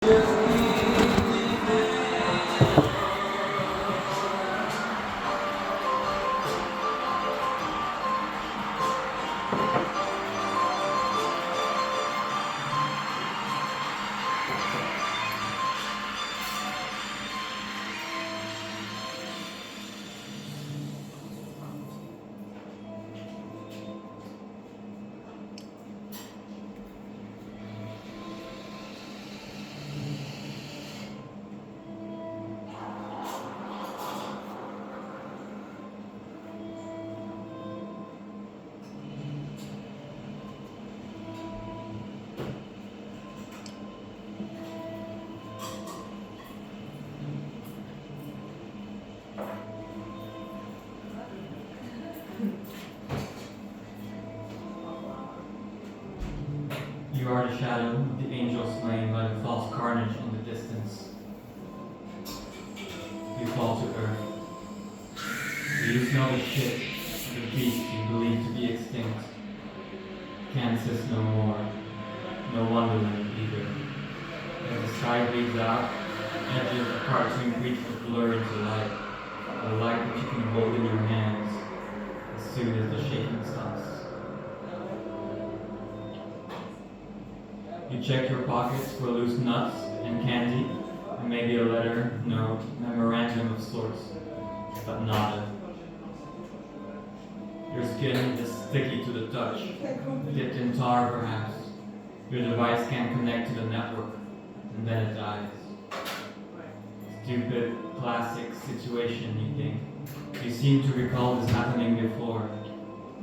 You are the shadow of the angel slain by the false carnage in the distance. You fall to earth. Do you smell the shit of the beast you believe to be extinct? Kansas no more, no Wonderland either. As the sky bleeds out, edges of cartoon creatures blur into light, a light that you can hold in your hands as soon as the shaking stops. You check your pockets for loose nuts and candy, and maybe a letter, note, memorandum of sorts, but nada. Your skin is sticky to the touch, dipped in tar perhaps. Your device can't connect to the network, and then it dies. Stupid, classic situation, you think. You seem to recall this happening before,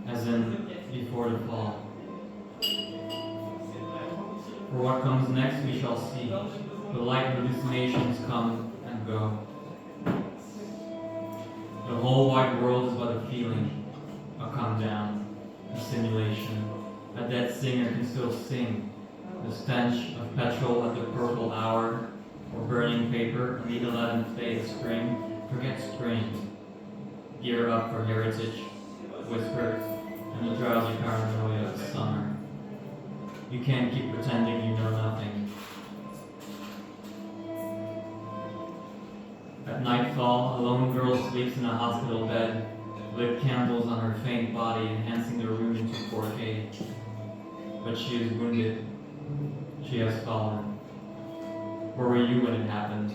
as in before the fall. For what comes next we shall see. The light hallucinations come and go. The whole wide world is but a feeling, a come down, a simulation. A dead singer can still sing. The stench of petrol at the purple hour, or burning paper on the 11th day of spring. Forget spring. Gear up for heritage, whispered, and the drowsy paranoia of summer. You can't keep pretending you know nothing. At nightfall, a lone girl sleeps in a hospital bed, lit candles on her faint body, enhancing the room into 4K. But she is wounded. She has fallen. Where were you when it happened?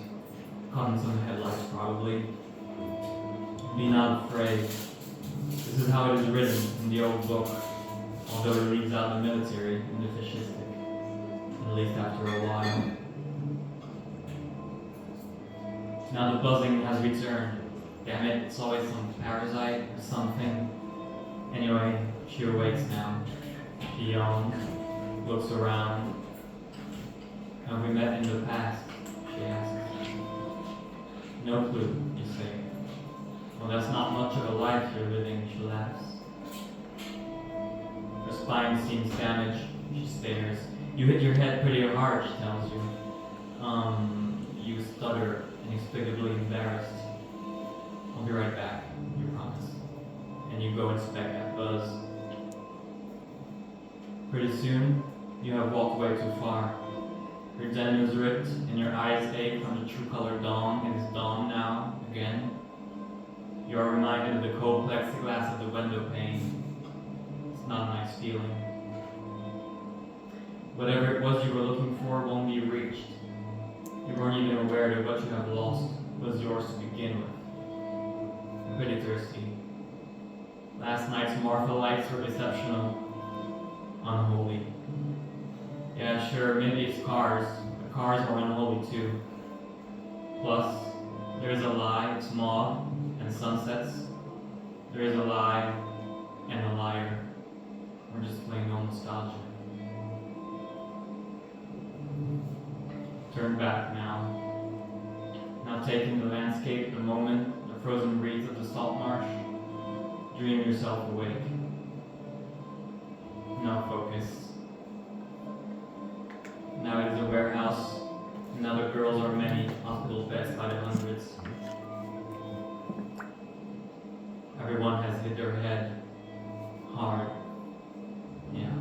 Caught in some headlights, probably. Be not afraid. This is how it is written in the old book, although it leaves out the military and the fascistic, at least after a while. Now the buzzing has returned. Damn it, it's always some parasite or something. Anyway, she awakes now. She yawns, looks around. Have we met in the past? She asks. No clue, you say. Well, that's not much of a life you're living, she laughs. Her spine seems damaged, she stares. You hit your head pretty hard, she tells you. You stutter, inexplicably embarrassed. I'll be right back, you promise. And you go inspect that buzz. Pretty soon, you have walked way too far. Your denim is ripped, and your eyes ache from the true color dawn, and it's dawn now, again. You are reminded of the cold plexiglass of the window pane. It's not a nice feeling. Whatever it was you were looking for won't be reached. You weren't even aware that what you have lost was yours to begin with. I'm pretty thirsty. Last night's Martha lights were exceptional. Unholy. Yeah, sure, maybe it's cars. The cars are unholy too. Plus, there is a lie, smog, and sunsets. There is a lie and a liar. Or just plain old nostalgia. Turn back now. Now taking the landscape, the moment, the frozen reeds of the salt marsh. Dream yourself awake. Now focus. Now it is a warehouse. Now the girls are many, hospital beds by the hundreds. Everyone has hit their head hard. Yeah.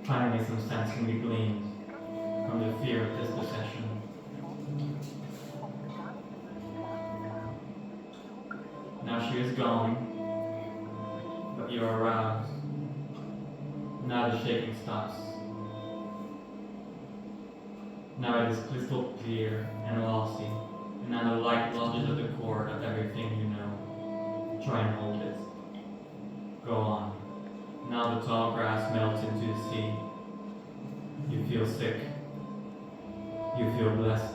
Finally, Finally, some sense can be gleaned from the fear of dispossession. Now she is gone, but you are aroused. Now the shaking stops. Now it is crystal clear and glossy, and now the light lunges at the core of everything you know. Try and hold it. Go on. Now the tall grass melts into the sea. You feel sick. You feel blessed.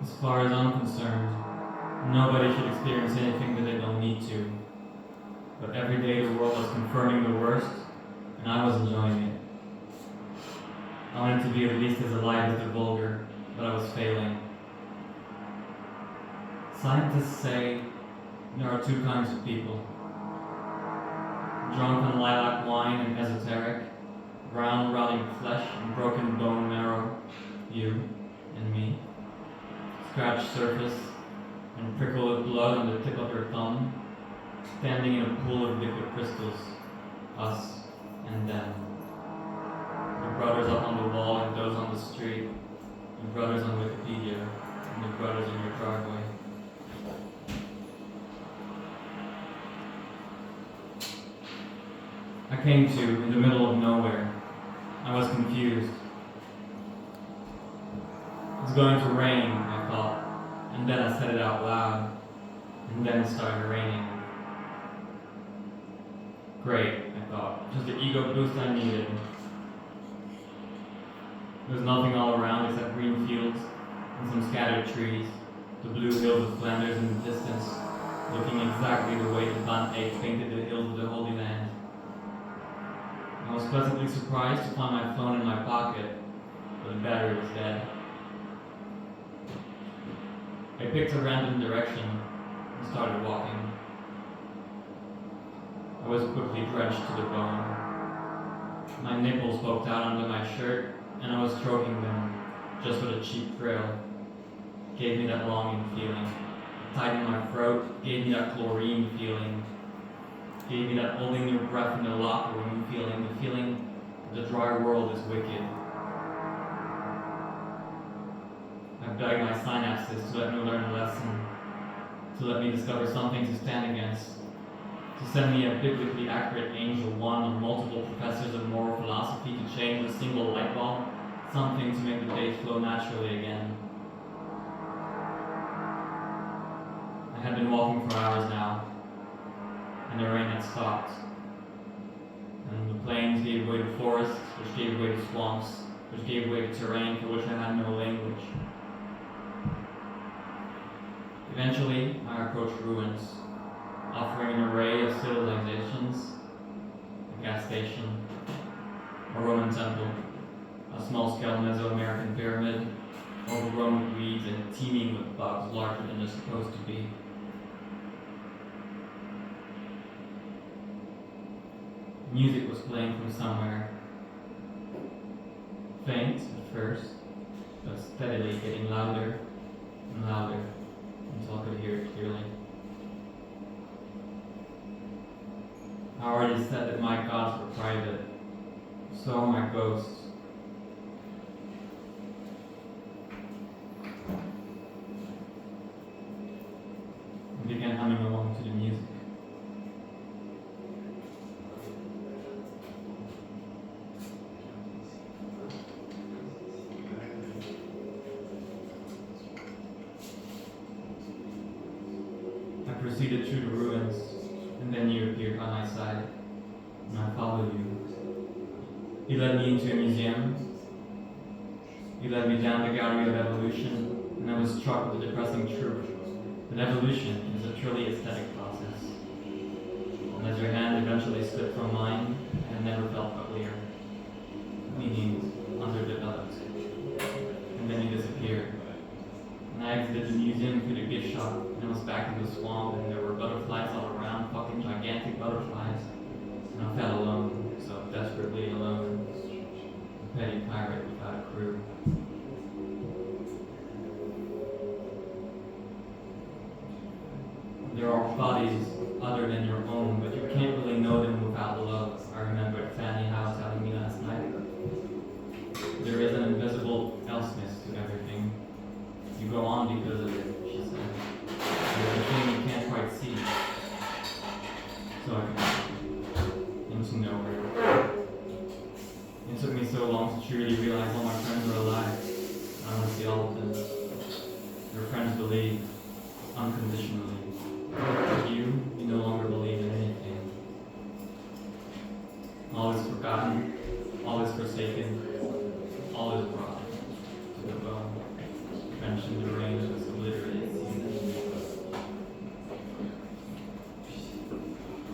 As far as I'm concerned, nobody should experience anything that they don't need to. But every day the world was confirming the worst, and I was enjoying it. I wanted to be at least as alive as the vulgar, but I was failing. Scientists say there are two kinds of people. Drunk on lilac wine and esoteric, brown rotting flesh and broken bone marrow, you and me. Scratched surface and prickle of blood on the tip of your thumb, standing in a pool of liquid crystals, us and them. The brothers up on the wall and those on the street, the brothers on Wikipedia, and the brothers in your driveway. I came to in the middle of nowhere. I was confused. It's going to rain, I thought, and then I said it out loud, and then it started raining. Great, I thought, just the ego boost I needed. There was nothing all around except green fields and some scattered trees, the blue hills of Flanders in the distance, looking exactly the way the Van Eyck painted the hills of the Holy Land. I was pleasantly surprised to find my phone in my pocket, but the battery was dead. I picked a random direction and started walking. I was quickly drenched to the bone. My nipples poked out under my shirt, and I was stroking them, just with a cheap thrill. It gave me that longing feeling. It tightened my throat, gave me that chlorine feeling. It gave me that holding your breath in the locker room feeling, the feeling that the dry world is wicked. I begged my synapses to let me learn a lesson, to let me discover something to stand against, to send me a biblically accurate angel, one of multiple professors of moral philosophy, to change a single light bulb, something to make the day flow naturally again. I had been walking for hours now, and the rain had stopped, and the plains gave way to forests, which gave way to swamps, which gave way to terrain for which I had no language. Eventually, I approached ruins, offering an array of civilizations, a gas station, a Roman temple, a small-scale Mesoamerican pyramid, overgrown with weeds and teeming with bugs larger than they're supposed to be. Music was playing from somewhere. Faint at first, but steadily getting louder and louder until I could hear it clearly. I already said that my gods were private, so are my ghosts. I began humming along to the music. I proceeded through the ruins, and then you appeared by my side, and I followed you. You led me into a museum. You led me down the gallery of evolution, and I was struck with the depressing truth that evolution is a truly aesthetic process. And as your hand eventually slipped from mine, I had never felt uglier, meaning underdeveloped. And then you disappeared. And I exited the museum through the gift shop, and I was back in the swamp, and there were butterflies all around, fucking gigantic butterflies. And I felt alone, so desperately alone. A petty pirate without a crew. There are bodies other than your own, but you can't really know them without love. I remembered Fanny Howe telling me last night. There is an invisible elseness to everything. You go on because of it, she said. There's a thing you can't quite see. So I could into nowhere. It took me so long to truly realize all my friends were alive. I want to see all of them. Your friends believe unconditionally. But you no longer believe in anything. All is forgotten, all is forsaken, all is brought to the bone. Mentioned the rain of this obliterated season.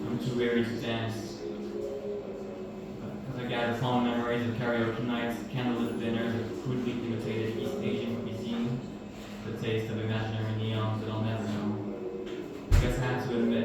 I'm too weary to dance. As I gather fond memories of karaoke nights, candlelit dinners of crudely imitated East Asian cuisine, the taste of imaginary neons that I'll never know. I guess I had to admit